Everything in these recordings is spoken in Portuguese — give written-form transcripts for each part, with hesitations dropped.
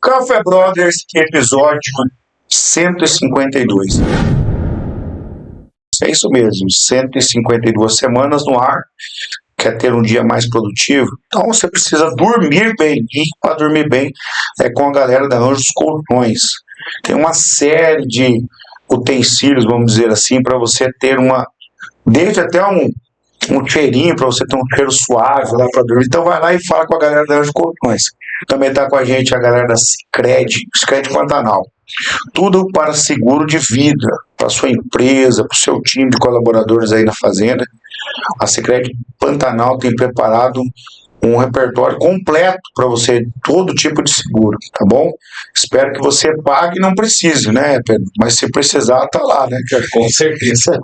Café Brothers, episódio 152. É isso mesmo, 152 semanas no ar. Quer ter um dia mais produtivo? Então você precisa dormir bem. E para dormir bem é com a galera da Anjos Colchões. Tem uma série de utensílios, vamos dizer assim, para você ter desde até um cheirinho, para você ter um cheiro suave lá para dormir. Então vai lá e fala com a galera da Anjos Colchões. Também está com a gente a galera da Sicredi Pantanal. Tudo para seguro de vida, para sua empresa, para o seu time de colaboradores aí na fazenda. A Sicredi Pantanal tem preparado um repertório completo para você, todo tipo de seguro, tá bom? Espero que você pague e não precise, né, Pedro? Mas se precisar, tá lá, né? Com certeza.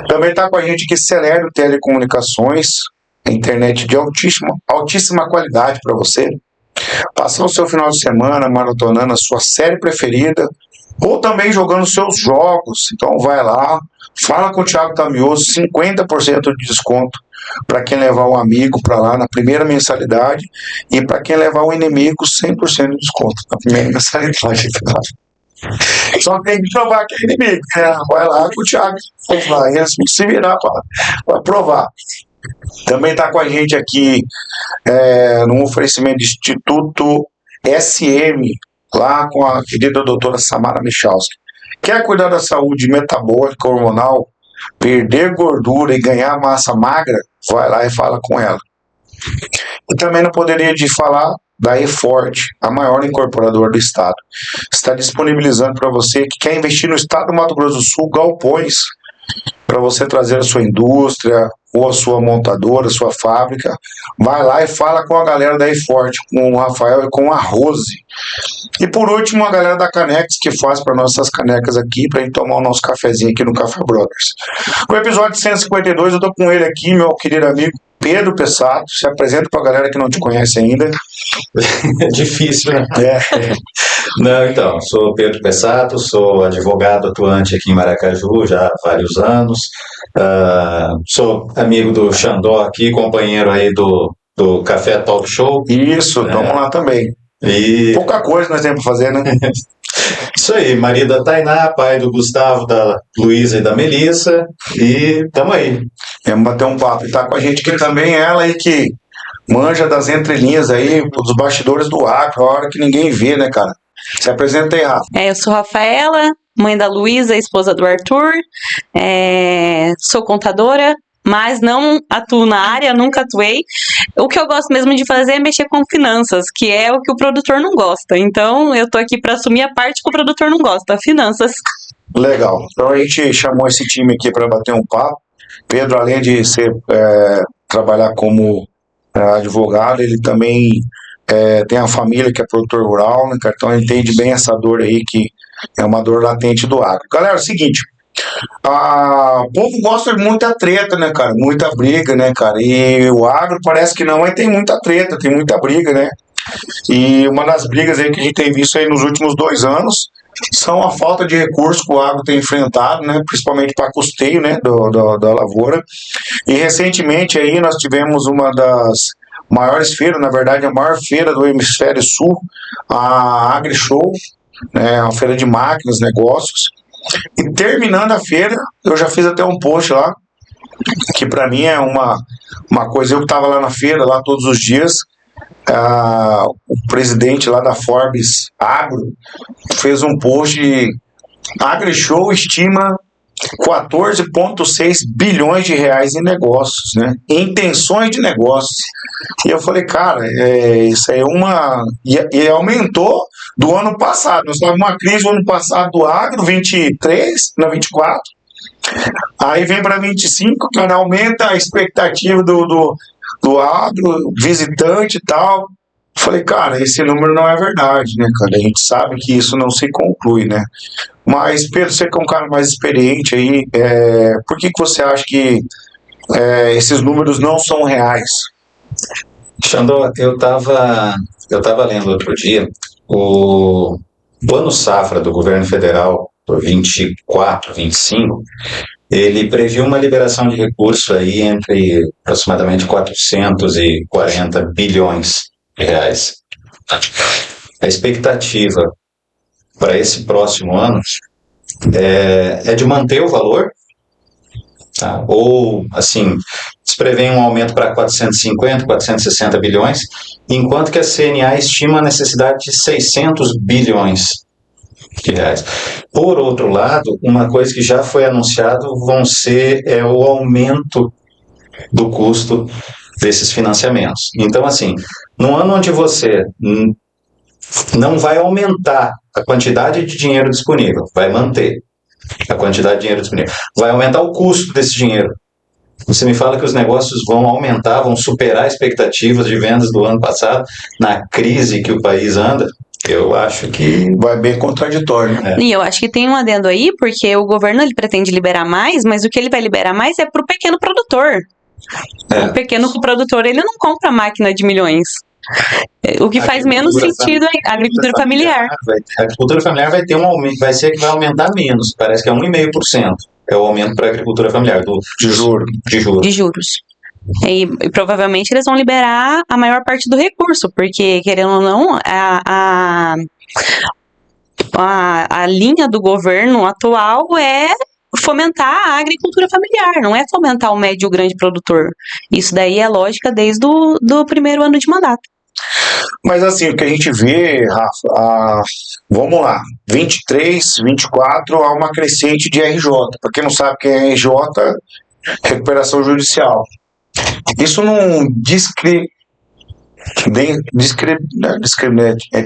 Também está com a gente aqui Celero Telecomunicações, internet de altíssima qualidade para você. Passar o seu final de semana maratonando a sua série preferida ou também jogando seus jogos. Então vai lá, fala com o Thiago Tamioso, 50% de desconto para quem levar um amigo para lá na primeira mensalidade e para quem levar um inimigo, 100% de desconto na primeira mensalidade. Só tem que provar que é inimigo, né? Vai lá com o Thiago, vai se virar para provar. Também está com a gente aqui num oferecimento do Instituto SM, lá com a querida doutora Samara Michalski. Quer cuidar da saúde metabólica, hormonal, perder gordura e ganhar massa magra? Vai lá e fala com ela. E também não poderia de falar da eForte, a maior incorporadora do estado. Está disponibilizando para você que quer investir no estado do Mato Grosso do Sul galpões para você trazer a sua indústria ou a sua montadora, a sua fábrica. Vai lá e fala com a galera da eForte, com o Rafael e com a Rose. E por último, a galera da Canex, que faz para nós essas canecas aqui, para a gente tomar o nosso cafezinho aqui no Café Brothers. No episódio 152, eu estou com ele aqui, meu querido amigo Pedro Pessato. Se apresenta para a galera que não te conhece ainda. É difícil, né? Não, então, sou Pedro Pessato, sou advogado atuante aqui em Maracaju já há vários anos. Sou amigo do Xandó aqui, companheiro aí do Café Talk Show. Isso, vamos lá também. E... pouca coisa nós temos para fazer, né? Isso aí, marido da Tainá, pai do Gustavo, da Luísa e da Melissa, e tamo aí. Vamos bater um papo. E tá com a gente aqui também ela aí que manja das entrelinhas aí, dos bastidores do agro, a hora que ninguém vê, né, cara? Se apresenta aí, Rafa. Eu sou Rafaela, mãe da Luísa, esposa do Arthur, sou contadora, mas não atuo na área, nunca atuei. O que eu gosto mesmo de fazer é mexer com finanças, que é o que o produtor não gosta. Então, eu tô aqui para assumir a parte que o produtor não gosta, finanças. Legal. Então, a gente chamou esse time aqui para bater um papo. Pedro, além de trabalhar como advogado, ele também tem a família que é produtor rural, né, cara? Então, ele entende bem essa dor aí, que é uma dor latente do agro. Galera, é o seguinte... o povo gosta de muita treta, né, cara? Muita briga, né, cara? E o agro parece que não, mas tem muita treta, tem muita briga, né? E uma das brigas aí que a gente tem visto aí nos últimos 2 anos são a falta de recursos que o agro tem enfrentado, né? Principalmente para custeio, né, da lavoura. E recentemente aí nós tivemos uma das maiores feiras, na verdade a maior feira do Hemisfério Sul, a AgriShow, né? Uma feira de máquinas, negócios. E terminando a feira, eu já fiz até um post lá, que para mim é uma coisa, eu que estava lá na feira, lá todos os dias, o presidente lá da Forbes Agro fez um post de AgriShow estima 14,6 bilhões de reais em negócios, né? Em intenções de negócios. E eu falei, cara, isso aí é e aumentou do ano passado. Nós estávamos numa crise no ano passado do agro, 23, na 24. Aí vem para 25, cara, aumenta a expectativa do agro, visitante e tal. Falei, cara, esse número não é verdade, né, cara? A gente sabe que isso não se conclui, né? Mas, Pedro, você que é um cara mais experiente aí, por que você acha que esses números não são reais? Xandó, eu tava lendo outro dia o Plano Safra do governo federal, do 24, 25, ele previu uma liberação de recursos aí entre aproximadamente 440 bilhões de reais. a expectativa para esse próximo ano é de manter o valor, tá? Ou, assim, se prevê um aumento para 450, 460 bilhões, enquanto que a CNA estima a necessidade de 600 bilhões de reais. Por outro lado, uma coisa que já foi anunciado o aumento do custo desses financiamentos. Então, assim, no ano onde você não vai aumentar a quantidade de dinheiro disponível, vai manter a quantidade de dinheiro disponível, vai aumentar o custo desse dinheiro. Você me fala que os negócios vão aumentar, vão superar expectativas de vendas do ano passado, na crise que o país anda, eu acho que vai bem contraditório, né? E eu acho que tem um adendo aí, porque o governo ele pretende liberar mais, mas o que ele vai liberar mais é pro pequeno produtor. O pequeno produtor, ele não compra máquina de milhões. O que faz menos sentido é a agricultura familiar. A agricultura familiar vai ter um aumento, vai ser que vai aumentar menos, parece que é 1,5%. É o aumento para a agricultura familiar, de juros. E provavelmente eles vão liberar a maior parte do recurso, porque, querendo ou não, a linha do governo atual é fomentar a agricultura familiar, não é fomentar o médio e o grande produtor. Isso daí é lógica desde do primeiro ano de mandato. Mas assim, o que a gente vê, Rafa, vamos lá, 23, 24, há uma crescente de RJ. Para quem não sabe quem é RJ, recuperação judicial. Isso não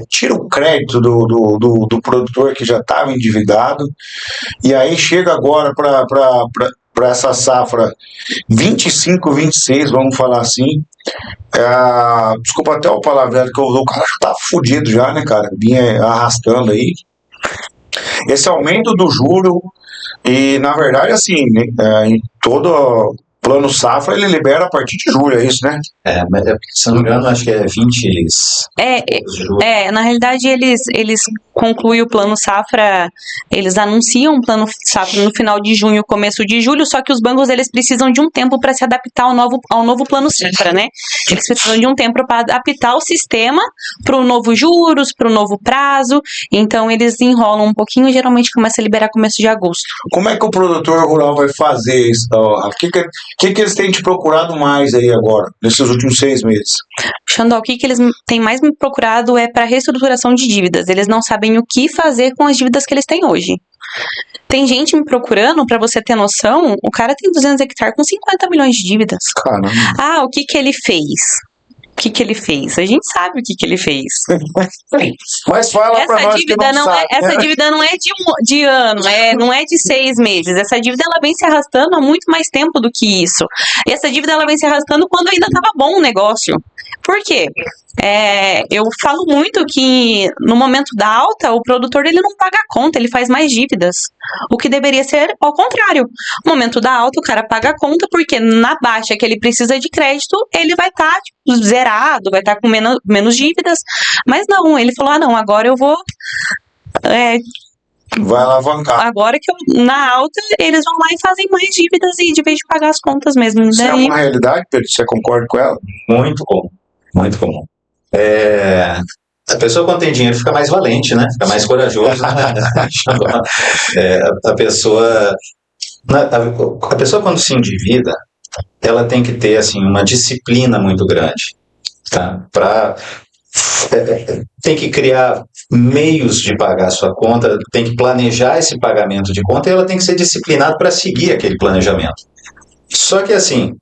tira o crédito do produtor que já estava endividado, e aí chega agora para essa safra 25, 26, vamos falar assim. Desculpa até o palavreado que eu usou, o cara já tá fudido já, né, cara? Vinha arrastando aí. Esse aumento do juro, e na verdade, assim, em todo plano safra ele libera a partir de julho, é isso, né? Mas se não me engano, acho que é 20. Na realidade, eles concluem o plano safra, eles anunciam o plano safra no final de junho, começo de julho, só que os bancos eles precisam de um tempo para se adaptar ao novo plano safra, né? Eles precisam de um tempo para adaptar o sistema para o novo juros, para o novo prazo, então eles enrolam um pouquinho e geralmente começa a liberar começo de agosto. Como é que o produtor rural vai fazer isso? O que eles têm te procurado mais aí agora, nesses últimos 6 meses? Xandó, o que eles têm mais me procurado é para reestruturação de dívidas. Eles não sabem o que fazer com as dívidas que eles têm hoje. Tem gente me procurando, para você ter noção, o cara tem 200 hectares com 50 milhões de dívidas. Caramba. O que ele fez? O que ele fez? A gente sabe o que ele fez. Mas fala pra nós que não sabe. Essa dívida não é de ano, não é de 6 meses. Essa dívida ela vem se arrastando há muito mais tempo do que isso. E essa dívida ela vem se arrastando quando ainda estava bom o negócio. Por quê? Eu falo muito que no momento da alta, o produtor ele não paga a conta, ele faz mais dívidas. O que deveria ser ao contrário. No momento da alta, o cara paga a conta porque na baixa que ele precisa de crédito, ele vai estar zerado, vai estar com menos dívidas. Mas não, ele falou, não, agora eu vou... vai alavancar. Agora que na alta, eles vão lá e fazem mais dívidas e de vez de pagar as contas mesmo. Isso é uma realidade, Pedro? Você concorda com ela? Muito comum, muito comum. A pessoa quando tem dinheiro fica mais valente, né? Fica mais corajoso. A pessoa quando se endivida, ela tem que ter assim uma disciplina muito grande, tá? Tem que criar meios de pagar a sua conta, tem que planejar esse pagamento de conta e ela tem que ser disciplinada para seguir aquele planejamento. Só que assim,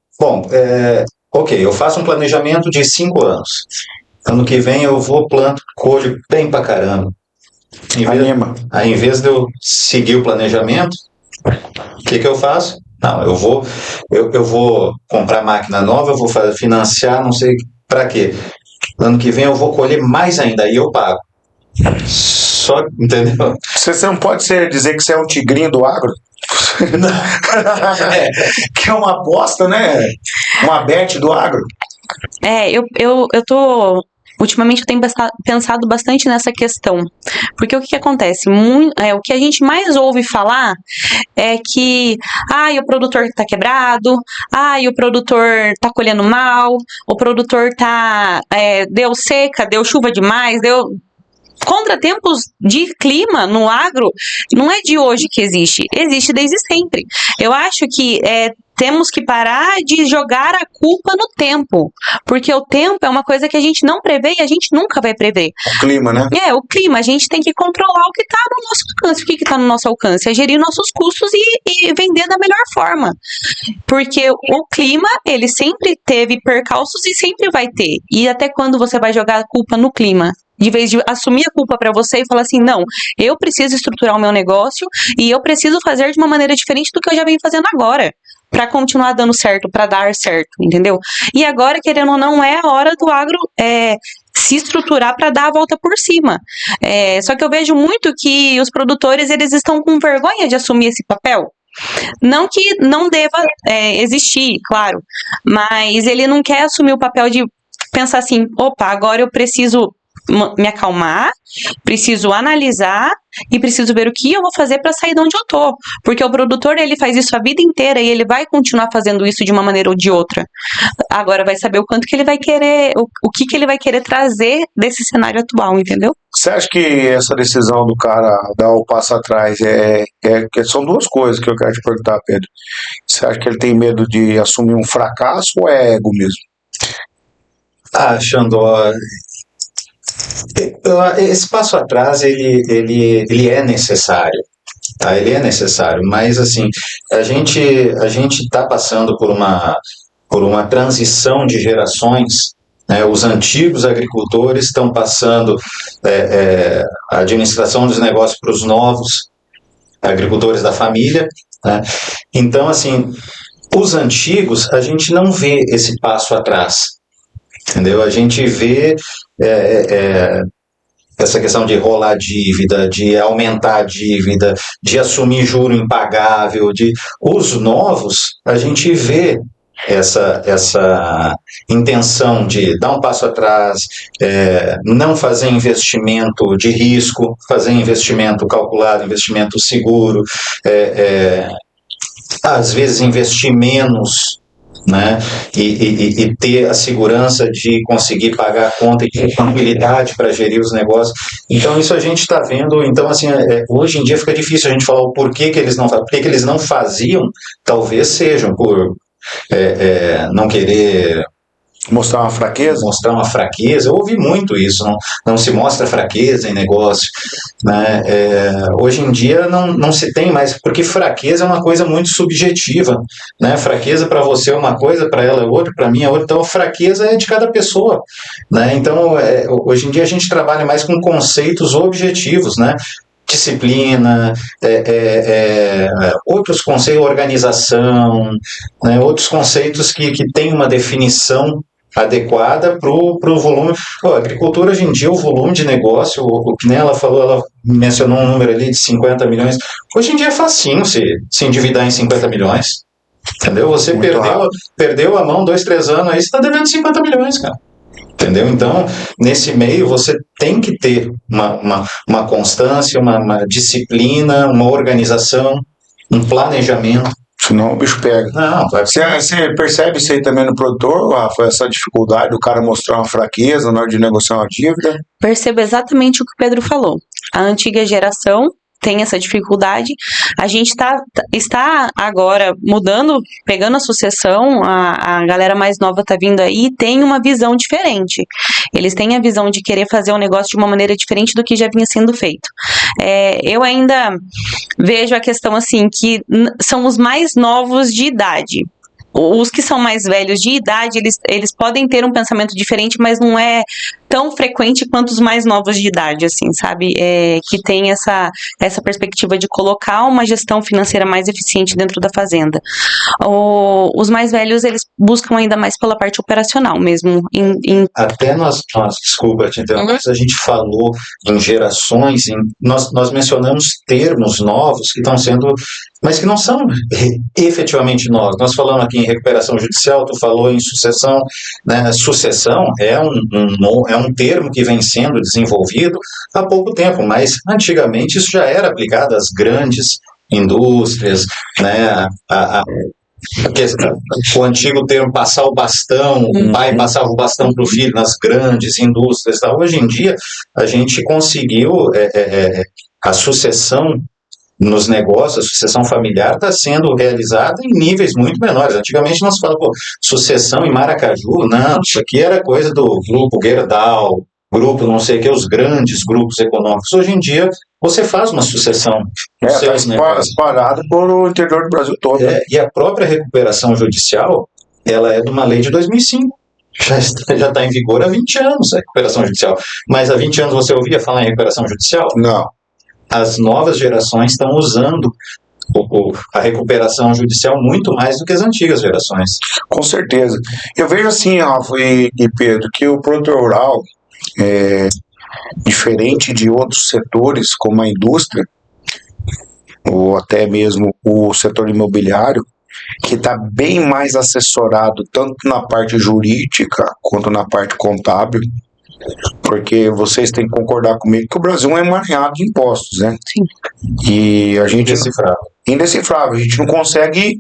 eu faço um planejamento de 5 anos. Ano que vem eu planto colho bem pra caramba. Em vez de eu seguir o planejamento, o que eu faço? Não, eu vou comprar máquina nova, eu vou financiar, não sei pra quê. Ano que vem eu vou colher mais ainda, aí eu pago. Só, entendeu? Você não pode dizer que você é um tigrinho do agro? Que é uma aposta, né? Uma bet do agro. Ultimamente eu tenho pensado bastante nessa questão, porque o que acontece? O que a gente mais ouve falar é que o produtor está quebrado, o produtor está colhendo mal, o produtor deu seca, deu chuva demais, Contratempos de clima no agro não é de hoje que existe desde sempre. Eu acho que temos que parar de jogar a culpa no tempo, porque o tempo é uma coisa que a gente não prevê e a gente nunca vai prever. O clima, né? O clima, a gente tem que controlar o que está no nosso alcance. O que está no nosso alcance? É gerir nossos custos e vender da melhor forma. Porque o clima, ele sempre teve percalços e sempre vai ter. E até quando você vai jogar a culpa no clima? De vez de assumir a culpa pra você e falar assim, não, eu preciso estruturar o meu negócio e eu preciso fazer de uma maneira diferente do que eu já venho fazendo agora, pra continuar dando certo, pra dar certo, entendeu? E agora, querendo ou não, é a hora do agro se estruturar para dar a volta por cima. Só que eu vejo muito que os produtores, eles estão com vergonha de assumir esse papel. Não que não deva existir, claro, mas ele não quer assumir o papel de pensar assim, opa, agora eu preciso me acalmar, preciso analisar e preciso ver o que eu vou fazer para sair de onde eu tô, porque o produtor, ele faz isso a vida inteira e ele vai continuar fazendo isso de uma maneira ou de outra. Agora vai saber o quanto que ele vai querer, o que que ele vai querer trazer desse cenário atual, entendeu? Você acha que essa decisão do cara dar o passo atrás são duas coisas que eu quero te perguntar, Pedro. Você acha que ele tem medo de assumir um fracasso ou é ego mesmo? Xandó, esse passo atrás ele é necessário, tá? Ele é necessário, mas assim a gente está passando por uma transição de gerações, né? Os antigos agricultores estão passando a administração dos negócios para os novos agricultores da família, né? Então assim, os antigos, a gente não vê esse passo atrás, entendeu? A gente vê essa questão de rolar dívida, de aumentar a dívida, de assumir juro impagável, os novos, a gente vê essa intenção de dar um passo atrás, não fazer investimento de risco, fazer investimento calculado, investimento seguro, às vezes investir menos, né? E ter a segurança de conseguir pagar a conta e ter tranquilidade para gerir os negócios. Então isso a gente está vendo. Então assim, hoje em dia fica difícil a gente falar o porquê que eles não faziam. Talvez sejam por não querer mostrar uma fraqueza. Eu ouvi muito isso, não se mostra fraqueza em negócio, né? Hoje em dia não se tem mais, porque fraqueza é uma coisa muito subjetiva, né? Fraqueza para você é uma coisa, para ela é outra, para mim é outra. Então a fraqueza é de cada pessoa, né? Então hoje em dia a gente trabalha mais com conceitos objetivos, né? Disciplina, outros conceitos, organização, né? Outros conceitos que têm uma definição adequada para o volume. A agricultura hoje em dia, o volume de negócio, o que nem ela falou, ela mencionou um número ali de 50 milhões, hoje em dia é facinho se endividar em 50 milhões, entendeu? Você perdeu a mão 2, 3 anos, aí você está devendo 50 milhões, cara. Entendeu? Então, nesse meio, você tem que ter uma constância, uma disciplina, uma organização, um planejamento. Senão o bicho pega. Não, Você percebe isso aí também no produtor, Rafa? Essa dificuldade do cara mostrar uma fraqueza na hora de negociar uma dívida? Percebo exatamente o que o Pedro falou. A antiga geração tem essa dificuldade. A gente está agora mudando, pegando a sucessão, a galera mais nova está vindo aí e tem uma visão diferente. Eles têm a visão de querer fazer o negócio de uma maneira diferente do que já vinha sendo feito. Eu ainda vejo a questão assim, que são os mais novos de idade. Os que são mais velhos de idade, eles podem ter um pensamento diferente, mas não é tão frequente quanto os mais novos de idade, assim, sabe? Que tem essa perspectiva de colocar uma gestão financeira mais eficiente dentro da fazenda. Os mais velhos, eles buscam ainda mais pela parte operacional mesmo. Até desculpa te interromper, mas a gente falou em gerações, nós mencionamos termos novos que estão sendo, mas que não são efetivamente novos. Nós falamos aqui em recuperação judicial, tu falou em sucessão, né? Sucessão é um termo que vem sendo desenvolvido há pouco tempo, mas antigamente isso já era aplicado às grandes indústrias, né? o antigo termo passar o bastão, o pai passava o bastão para o filho nas grandes indústrias e tal. Hoje em dia, a gente conseguiu a sucessão nos negócios, a sucessão familiar está sendo realizada em níveis muito menores. Antigamente nós falávamos, sucessão em Maracaju, não, isso aqui era coisa do grupo Gerdau, grupo não sei o que, os grandes grupos econômicos. Hoje em dia, você faz uma sucessão. Está espalhado por o interior do Brasil todo. E a própria recuperação judicial, ela é de uma lei de 2005. Já está em vigor há 20 anos a recuperação judicial. Mas há 20 anos você ouvia falar em recuperação judicial? Não. As novas gerações estão usando a recuperação judicial muito mais do que as antigas gerações. Com certeza. Eu vejo assim, Rafa e Pedro, que o produtor rural, diferente de outros setores, como a indústria, ou até mesmo o setor imobiliário, que está bem mais assessorado tanto na parte jurídica quanto na parte contábil, porque vocês têm que concordar comigo que o Brasil é emaranhado de impostos, né? Sim. E a gente... Indecifrável. A gente não consegue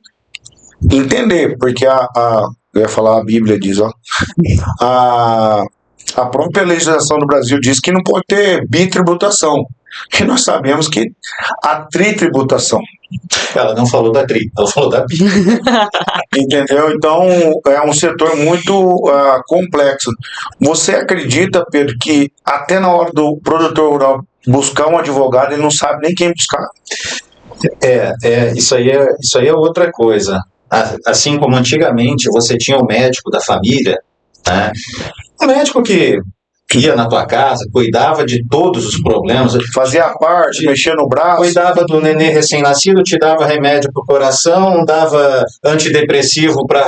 entender, porque eu ia falar, a Bíblia diz, ó, a própria legislação do Brasil diz que não pode ter bitributação. E nós sabemos que a tritributação. Ela não falou da tri, ela falou da bi. Entendeu? Então, é um setor muito complexo. Você acredita, Pedro, que até na hora do produtor rural buscar um advogado, ele não sabe nem quem buscar? Isso aí é outra coisa. Assim como antigamente você tinha o médico da família, né? O médico que ia na tua casa, cuidava de todos os problemas, fazia a parte, mexia no braço, cuidava do nenê recém-nascido, te dava remédio para o coração, dava antidepressivo para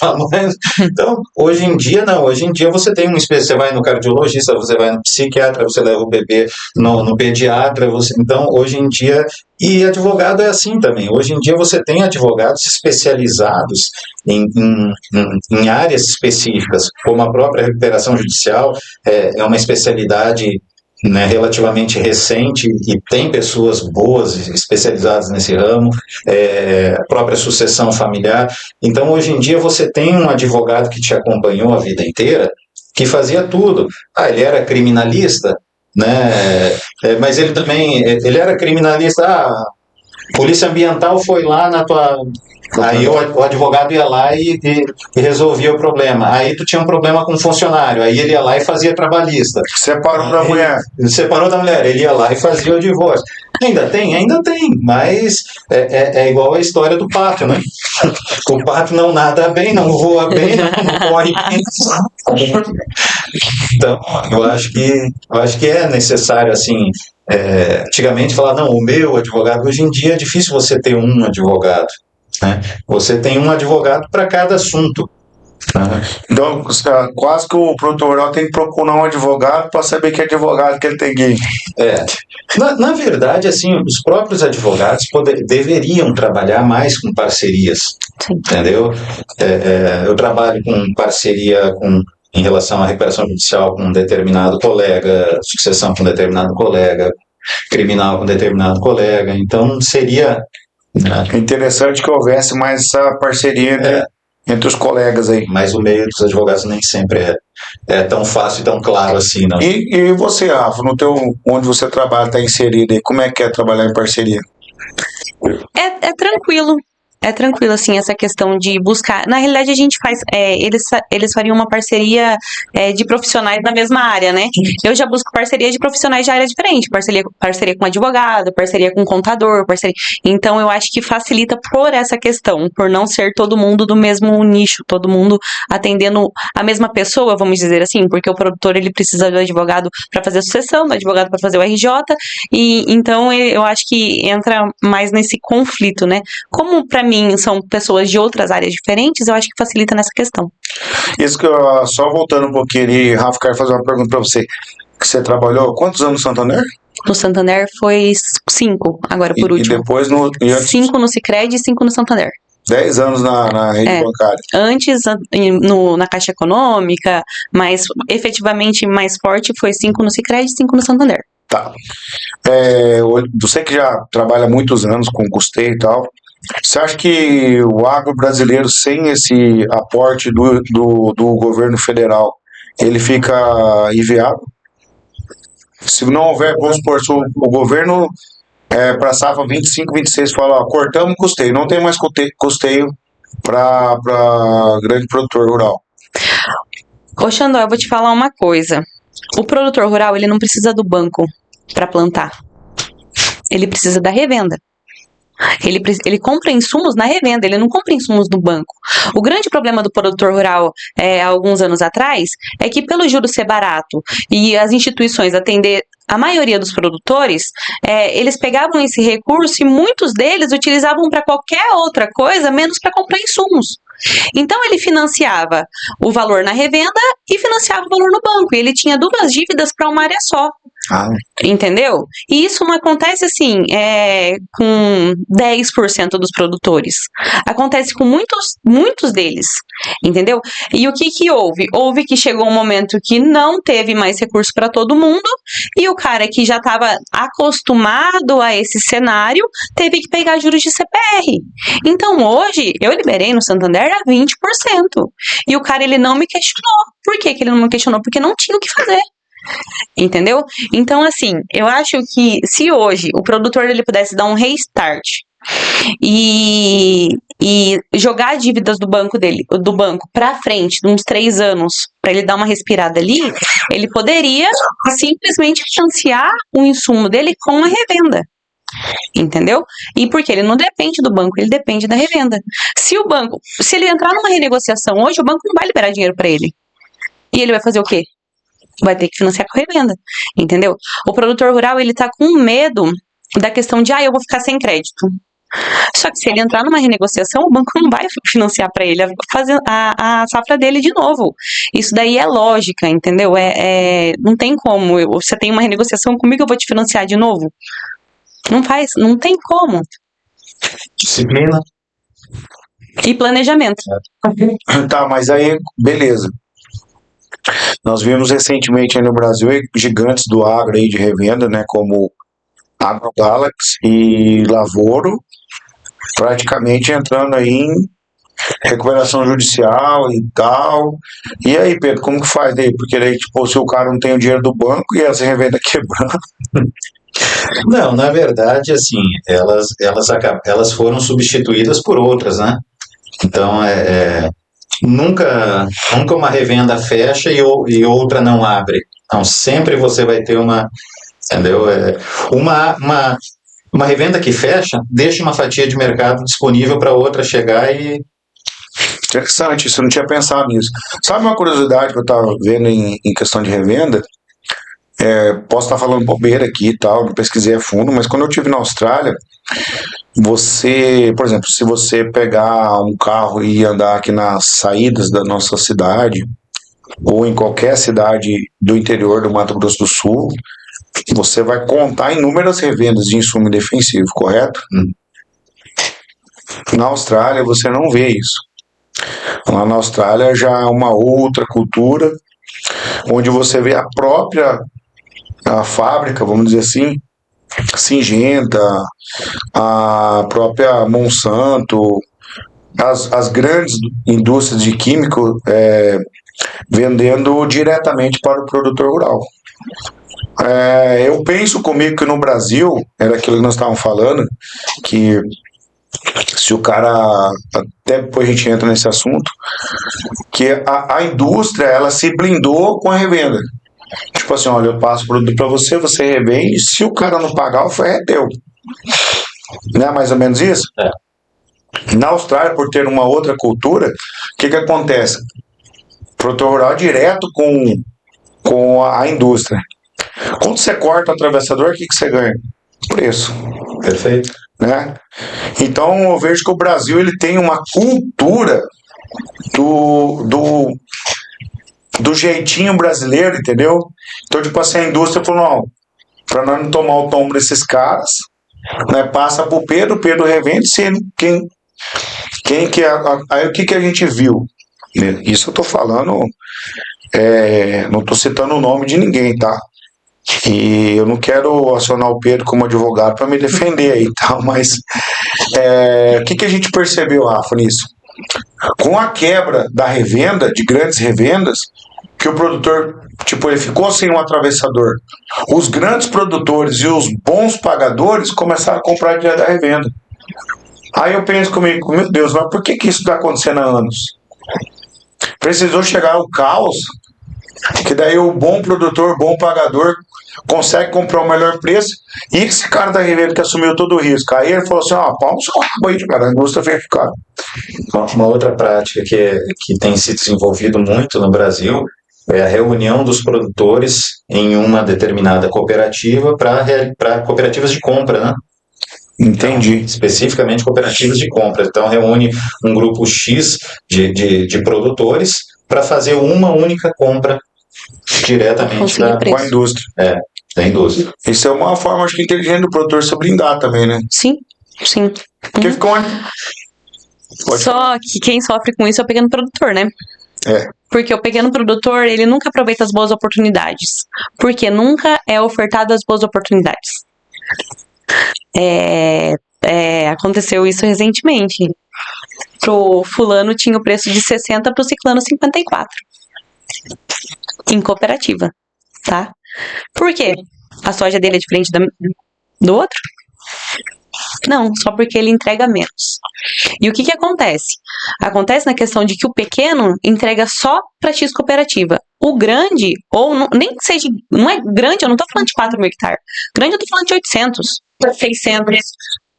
a mãe. Então, hoje em dia não, hoje em dia você tem você vai no cardiologista, você vai no psiquiatra, você leva o bebê no pediatra, então hoje em dia, e advogado é assim também, hoje em dia você tem advogados especializados em áreas específicas, como a própria recuperação judicial, é uma especialidade, né, relativamente recente e tem pessoas boas especializadas nesse ramo, a própria sucessão familiar. Então, hoje em dia, você tem um advogado que te acompanhou a vida inteira, que fazia tudo. Ele era criminalista, né, mas ele também, ele era criminalista, polícia ambiental foi lá na tua... Aí o advogado ia lá e resolvia o problema. Aí tu tinha um problema com um funcionário, aí ele ia lá e fazia trabalhista. Separou da mulher. Separou da mulher, ele ia lá e fazia o divórcio. Ainda tem, mas é igual a história do pato, né? O pato não nada bem, não voa bem, não corre bem. Então, eu acho que é necessário, assim, antigamente falar, não, o meu advogado, hoje em dia é difícil você ter um advogado. Né? Você tem um advogado para cada assunto. Então, quase que o produtor rural tem que procurar um advogado para saber que advogado que ele tem que ir. Na verdade, assim, os próprios advogados deveriam trabalhar mais com parcerias. Sim. Entendeu? Eu trabalho com parceria em relação à recuperação judicial com um determinado colega, sucessão com um determinado colega, criminal com um determinado colega. Então, seria... É interessante que houvesse mais essa parceria entre os colegas aí. Mas o meio dos advogados nem sempre é tão fácil e tão claro assim, não. E você, Rafa, onde você trabalha, está inserido aí, como é que é trabalhar em parceria? É tranquilo. É tranquilo, assim, essa questão de buscar. Na realidade, a gente faz. Eles fariam uma parceria de profissionais da mesma área, né? Eu já busco parceria de profissionais de área diferente. Parceria com advogado, parceria com contador, parceria. Então, eu acho que facilita por essa questão, por não ser todo mundo do mesmo nicho, todo mundo atendendo a mesma pessoa, vamos dizer assim, porque o produtor ele precisa do advogado para fazer a sucessão, do advogado para fazer o RJ, e então eu acho que entra mais nesse conflito, né? Como para mim são pessoas de outras áreas diferentes, eu acho que facilita nessa questão. Isso que só voltando um pouquinho ali, Rafa, quero fazer uma pergunta para você. Você trabalhou quantos anos no Santander? No Santander foi 5, agora por último. E depois 5 no Sicredi e 5 no Santander. 10 anos na rede bancária. Antes, na Caixa Econômica, mas efetivamente mais forte foi 5 no Sicredi e 5 no Santander. Tá. Você que já trabalha há muitos anos com custeio e tal, Você acha que o agro brasileiro, sem esse aporte do governo federal, ele fica inviável? Se não houver, vamos supor, se o governo para a safra 25, 26 fala, ó, cortamos custeio, não tem mais custeio para grande produtor rural. Ô Xandó, eu vou te falar uma coisa. O produtor rural, ele não precisa do banco para plantar. Ele precisa da revenda. Ele compra insumos na revenda, ele não compra insumos do banco. O grande problema do produtor rural há alguns anos atrás é que, pelo juros ser barato e as instituições atender a maioria dos produtores, eles pegavam esse recurso e muitos deles utilizavam para qualquer outra coisa, menos para comprar insumos. Então ele financiava o valor na revenda e financiava o valor no banco. E ele tinha duas dívidas para uma área só. Entendeu? E isso não acontece assim com 10% dos produtores. Acontece com muitos deles. Entendeu? E o que houve? Houve que chegou um momento que não teve mais recurso para todo mundo e o cara que já estava acostumado a esse cenário teve que pegar juros de CPR. Então hoje eu liberei no Santander a 20%. E o cara ele não me questionou. Por que ele não me questionou? Porque não tinha o que fazer. Entendeu? Então, assim, eu acho que se hoje o produtor ele pudesse dar um restart e jogar dívidas do banco para frente, de uns 3 anos, para ele dar uma respirada ali, ele poderia simplesmente financiar o insumo dele com a revenda. Entendeu? E porque ele não depende do banco, ele depende da revenda. Se ele entrar numa renegociação hoje, o banco não vai liberar dinheiro para ele. E ele vai fazer o quê? Vai ter que financiar com revenda, entendeu? O produtor rural, ele tá com medo da questão de, eu vou ficar sem crédito. Só que se ele entrar numa renegociação, o banco não vai financiar para ele fazer a safra dele de novo. Isso daí é lógica, entendeu? Não tem como. Você tem uma renegociação comigo, eu vou te financiar de novo? Não tem como. Disciplina. E planejamento. Tá, mas aí, beleza. Nós vimos recentemente aí no Brasil gigantes do agro aí de revenda, né, como AgroGalaxy e Lavoro, praticamente entrando aí em recuperação judicial e tal. E aí, Pedro, como que faz daí? Porque daí, tipo, se o cara não tem o dinheiro do banco e essa revenda quebrando. Não, na verdade, assim, elas foram substituídas por outras, né? Então, nunca uma revenda fecha e outra não abre. Então, sempre você vai ter entendeu? Uma revenda que fecha, deixa uma fatia de mercado disponível para outra chegar e... Interessante, isso eu não tinha pensado nisso. Sabe uma curiosidade que eu estava vendo em questão de revenda? Posso estar falando bobeira aqui e tal, não pesquisei a fundo, mas quando eu estive na Austrália, por exemplo, se você pegar um carro e andar aqui nas saídas da nossa cidade, ou em qualquer cidade do interior do Mato Grosso do Sul, você vai contar inúmeras revendas de insumo defensivo, correto? Na Austrália você não vê isso. Lá na Austrália já é uma outra cultura, onde você vê a fábrica, vamos dizer assim, Syngenta, a própria Monsanto, as grandes indústrias de químico vendendo diretamente para o produtor rural. Eu penso comigo que no Brasil, era aquilo que nós estávamos falando, que se o cara, até depois a gente entra nesse assunto, que a indústria, ela se blindou com a revenda. Tipo assim, olha, eu passo o produto para você, você revende, se o cara não pagar, o ferro é teu. Não é mais ou menos isso? Na Austrália, por ter uma outra cultura, o que acontece? Produtor rural direto com a indústria. Quando você corta o atravessador, o que você ganha? Preço. Perfeito. Né? Então eu vejo que o Brasil ele tem uma cultura do jeitinho brasileiro, entendeu? Então, tipo assim, a indústria falou, não, para nós não tomar o tombo desses caras, né, passa pro Pedro revende, aí o que a gente viu? Isso eu tô falando, não tô citando o nome de ninguém, tá? E eu não quero acionar o Pedro como advogado para me defender aí, tá? Mas O que a gente percebeu, Rafa, nisso? Com a quebra da revenda, de grandes revendas, que o produtor, ele ficou sem um atravessador. Os grandes produtores e os bons pagadores começaram a comprar direto da revenda. Aí eu penso comigo, meu Deus, mas por que isso está acontecendo há anos? Precisou chegar ao caos, que daí o bom produtor, bom pagador, consegue comprar o melhor preço, e esse cara da revenda que assumiu todo o risco. Aí ele falou assim, palma o seu rabo aí, cara, a indústria vai ficar. Uma outra prática que tem se desenvolvido muito no Brasil é a reunião dos produtores em uma determinada cooperativa para cooperativas de compra, né? Entendi. Então, especificamente cooperativas de compra. Então, reúne um grupo X de produtores para fazer uma única compra diretamente com a indústria. Da indústria. Isso é uma forma, acho que, inteligente do produtor se blindar também, né? Sim. Porque ficou... Só que quem sofre com isso é o pequeno produtor, né? Porque o pequeno produtor, ele nunca aproveita as boas oportunidades. Porque nunca é ofertado as boas oportunidades. Aconteceu isso recentemente. Pro fulano tinha o preço de 60, pro ciclano 54. Em cooperativa, tá? Por quê? A soja dele é diferente do outro? Não, só porque ele entrega menos. E o que acontece? Acontece na questão de que o pequeno entrega só para X cooperativa. O grande, ou nem que seja, não é grande, eu não tô falando de 4 mil hectares. Grande eu tô falando de 800, 600.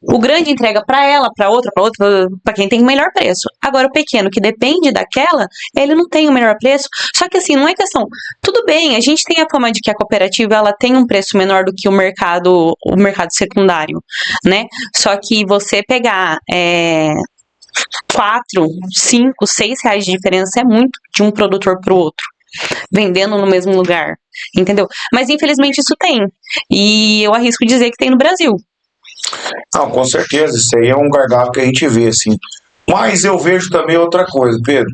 O grande entrega para ela, para outra, para quem tem o melhor preço. Agora o pequeno, que depende daquela, ele não tem o melhor preço. Só que assim, não é questão. Tudo bem, a gente tem a fama de que a cooperativa ela tem um preço menor do que o mercado secundário, né? Só que você pegar 4, 5, 6 reais de diferença é muito de um produtor para o outro, vendendo no mesmo lugar, entendeu? Mas infelizmente isso tem. E eu arrisco dizer que tem no Brasil. Não, com certeza, isso aí é um gargalo que a gente vê, assim. Mas eu vejo também outra coisa, Pedro.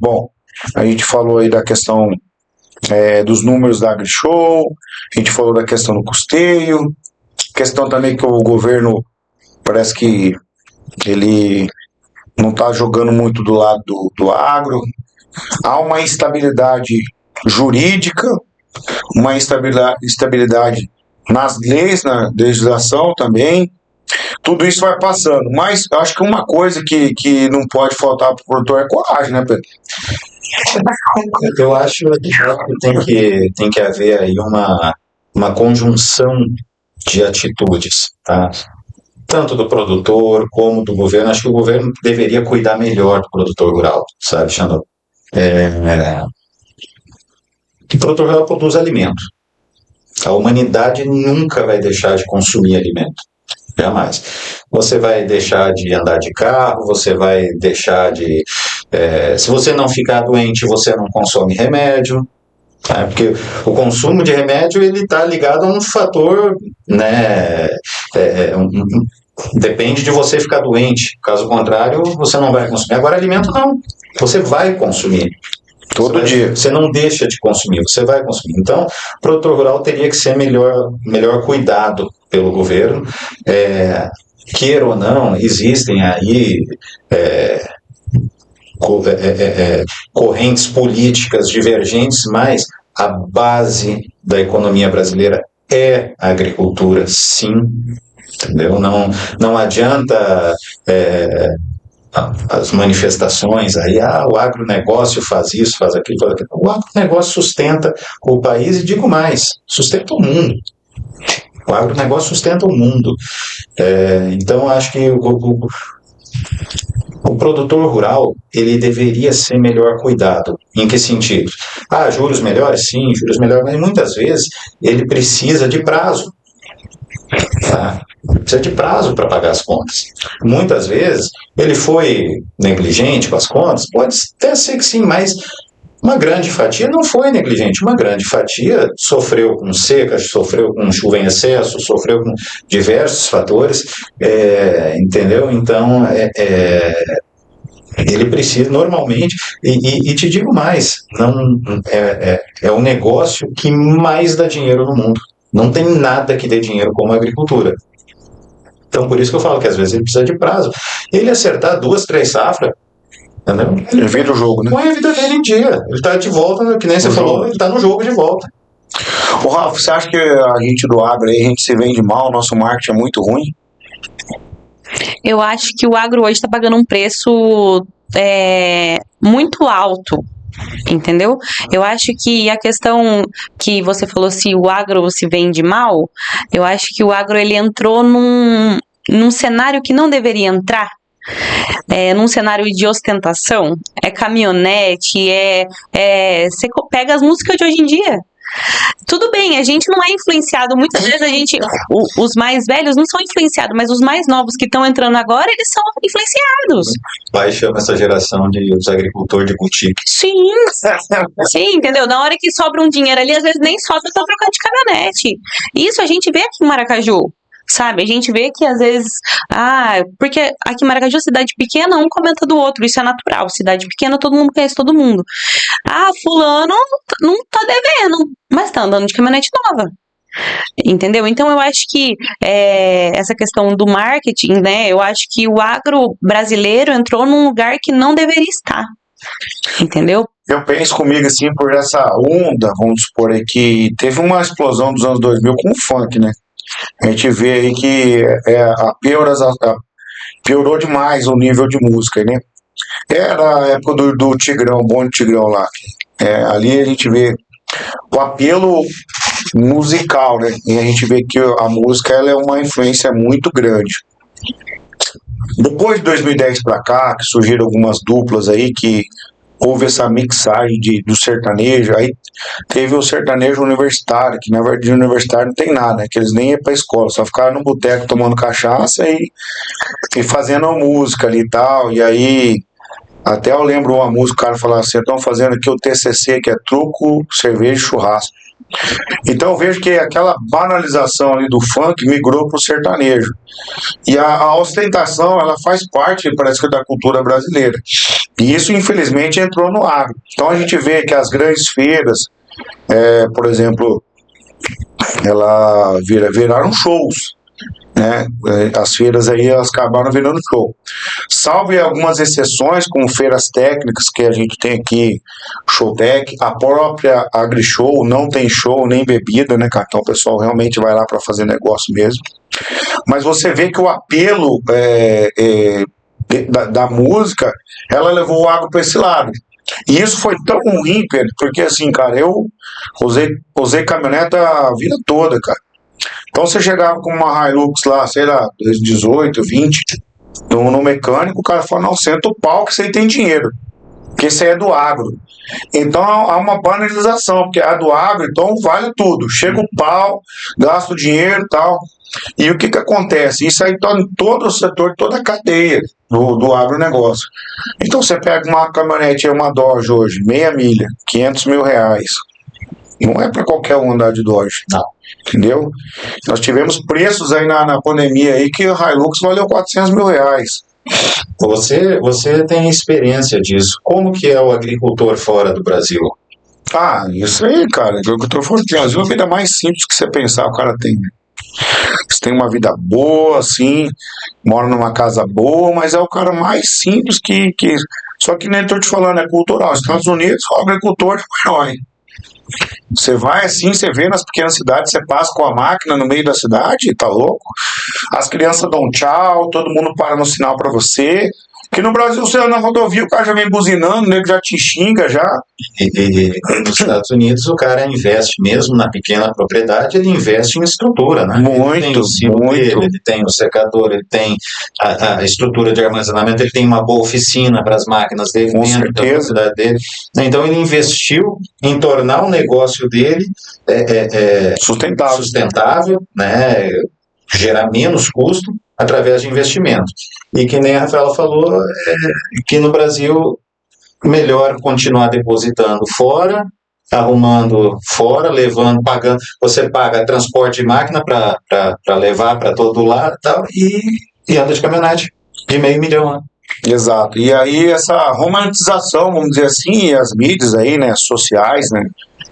Bom, a gente falou aí da questão dos números da AgriShow, a gente falou da questão do custeio, questão também que o governo parece que ele não está jogando muito do lado do agro. Há uma instabilidade jurídica, uma instabilidade nas leis, na legislação também. Tudo isso vai passando. Mas eu acho que uma coisa que não pode faltar para o produtor é coragem, né, Pedro? Eu acho que tem que haver aí uma conjunção de atitudes, tá? Tanto do produtor como do governo. Acho que o governo deveria cuidar melhor do produtor rural, sabe, Xandão? O produtor rural produz alimento. A humanidade nunca vai deixar de consumir alimento. Jamais. Você vai deixar de andar de carro, você vai deixar de... se você não ficar doente, você não consome remédio. Tá? Porque o consumo de remédio está ligado a um fator, né? Depende de você ficar doente. Caso contrário, você não vai consumir. Agora, alimento não. Você vai consumir. Todo dia. Você não deixa de consumir, você vai consumir. Então, o produtor rural teria que ser melhor cuidado pelo governo. Queira ou não, existem aí correntes políticas divergentes, mas a base da economia brasileira é a agricultura, sim. Entendeu? Não adianta... as manifestações aí, o agronegócio faz isso, faz aquilo, faz aquilo. O agronegócio sustenta o país e, digo mais, sustenta o mundo. O agronegócio sustenta o mundo. Então, acho que o produtor rural, ele deveria ser melhor cuidado. Em que sentido? Juros melhores? Sim, juros melhores, mas muitas vezes ele precisa de prazo. Tá? Precisa de prazo para pagar as contas. Muitas vezes ele foi negligente com as contas, pode até ser que sim, mas uma grande fatia não foi negligente. Uma grande fatia sofreu com seca, sofreu com chuva em excesso, sofreu com diversos fatores, entendeu? Então, ele precisa normalmente, e te digo mais, é o negócio que mais dá dinheiro no mundo. Não tem nada que dê dinheiro como a agricultura. Então, por isso que eu falo que às vezes ele precisa de prazo. Ele acertar 2, 3 safras, entendeu? Ele vira o jogo, né? Põe a vida dele em dia. Ele tá de volta, que nem você falou, ele tá no jogo de volta. Ô, Rafa, você acha que a gente do agro aí, a gente se vende mal, o nosso marketing é muito ruim? Eu acho que o agro hoje está pagando um preço muito alto, entendeu? Eu acho que a questão que você falou, se o agro se vende mal, eu acho que o agro ele entrou num cenário que não deveria entrar. Num cenário de ostentação, caminhonete, você pega as músicas de hoje em dia. Tudo bem, a gente não é influenciado, muitas vezes os mais velhos não são influenciados, mas os mais novos que estão entrando agora, eles são influenciados. O pai chama essa geração de os agricultores de boutique. Sim, entendeu? Na hora que sobra um dinheiro ali, às vezes nem sobra, eu tô trocando de caminhonete. Isso a gente vê aqui em Maracaju. Sabe, a gente vê que às vezes, porque aqui em Maracaju, cidade pequena, um comenta do outro, isso é natural, cidade pequena, todo mundo conhece todo mundo. Fulano não tá devendo, mas tá andando de caminhonete nova. Entendeu? Então eu acho que essa questão do marketing, né, eu acho que o agro brasileiro entrou num lugar que não deveria estar. Entendeu? Eu penso comigo assim, por essa onda, vamos supor aí, que teve uma explosão dos anos 2000 com o funk, né? A gente vê aí que piorou demais o nível de música, né? Era a época do Tigrão, Bonde Tigrão lá. Ali a gente vê o apelo musical, né? E a gente vê que a música ela é uma influência muito grande. Depois de 2010 para cá, que surgiram algumas duplas aí que houve essa mixagem do sertanejo, aí teve o sertanejo universitário, que na verdade universitário não tem nada, né? Que eles nem iam pra escola, só ficaram no boteco tomando cachaça e fazendo música ali e tal, e aí até eu lembro uma música, o cara falava assim, estão fazendo aqui o TCC, que é truco, cerveja e churrasco. Então eu vejo que aquela banalização ali do funk migrou pro sertanejo. E a ostentação, ela faz parte, parece que, da cultura brasileira. E isso, infelizmente, entrou no agro. Então a gente vê que as grandes feiras, por exemplo, viraram shows. Né? As feiras aí elas acabaram virando show. Salve algumas exceções, como feiras técnicas que a gente tem aqui, Showtech, a própria AgriShow não tem show nem bebida, né, cara? Então o pessoal realmente vai lá para fazer negócio mesmo. Mas você vê que o apelo da música, ela levou o agro para esse lado. E isso foi tão ruim, Pedro, porque assim, cara, eu usei caminhoneta a vida toda, cara. Então você chegava com uma Hilux lá, sei lá, 18, 20, no mecânico, o cara fala, não, senta o pau que você aí tem dinheiro, porque isso aí é do agro. Então há uma banalização, porque a do agro, então vale tudo, chega o pau, gasta o dinheiro e tal. E o que acontece? Isso aí está em todo o setor, toda a cadeia do agronegócio. Então você pega uma caminhonete, uma Dodge hoje, meia milha, R$500 mil. Não é para qualquer um andar de Dodge. Não. Entendeu? Nós tivemos preços aí na pandemia aí que o Hilux valeu R$400 mil. Você tem experiência disso. Como que é o agricultor fora do Brasil? Isso aí, cara. O agricultor fora do Brasil é a vida mais simples que você pensar, o cara tem. Você tem uma vida boa, assim, mora numa casa boa, mas é o cara mais simples que... Só que nem estou te falando, é cultural. Nos Estados Unidos, o agricultor é o herói. Você vai assim, você vê nas pequenas cidades, você passa com a máquina no meio da cidade, tá louco? As crianças dão tchau, todo mundo para no sinal para você. Que no Brasil, você anda na rodovia, o cara já vem buzinando, o nego já te xinga já. E nos Estados Unidos, o cara investe mesmo na pequena propriedade, ele investe em estrutura, né? Muito, ele tem o silo dele, ele tem o secador, ele tem a estrutura de armazenamento, ele tem uma boa oficina para as máquinas dele, com dentro da certeza. propriedade dele. Então ele investiu em tornar o negócio dele sustentável, né? Gerar menos custo através de investimento. E que nem a Rafaela falou, que no Brasil melhor continuar depositando fora, arrumando fora, levando, pagando. Você paga transporte de máquina para levar para todo lado e anda de caminhonete de R$500 mil. Né? Exato. E aí essa romantização, vamos dizer assim, e as mídias aí, né, sociais, né,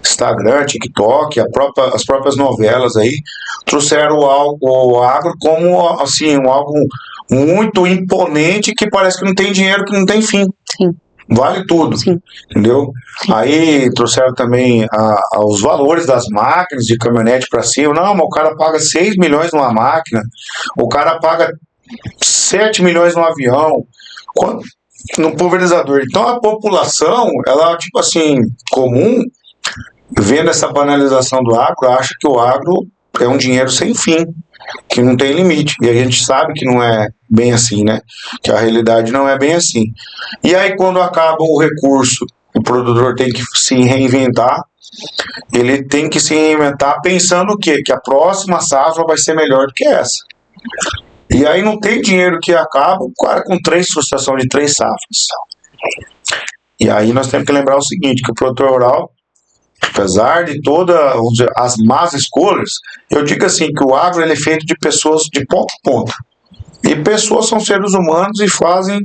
Instagram, TikTok, as próprias novelas aí, trouxeram o agro como, assim, algo muito imponente que parece que não tem dinheiro, que não tem fim. Sim. Vale tudo, Sim. entendeu? Sim. Aí trouxeram também os valores das máquinas de caminhonete para cima. Não, mas o cara paga 6 milhões numa máquina, o cara paga 7 milhões no avião, no pulverizador. Então a população, ela, tipo assim, comum, vendo essa banalização do agro, acha que o agro é um dinheiro sem fim, que não tem limite. E a gente sabe que não é bem assim, né? Que a realidade não é bem assim. E aí, quando acaba o recurso, o produtor tem que se reinventar. Ele tem que se reinventar pensando o quê? Que a próxima safra vai ser melhor do que essa. E aí não tem dinheiro que acaba, o cara com sucessão de 3 safras. E aí nós temos que lembrar o seguinte, que o produtor rural, apesar de todas as más escolhas, eu digo assim, que o agro ele é feito de pessoas de ponta a ponta. E pessoas são seres humanos e fazem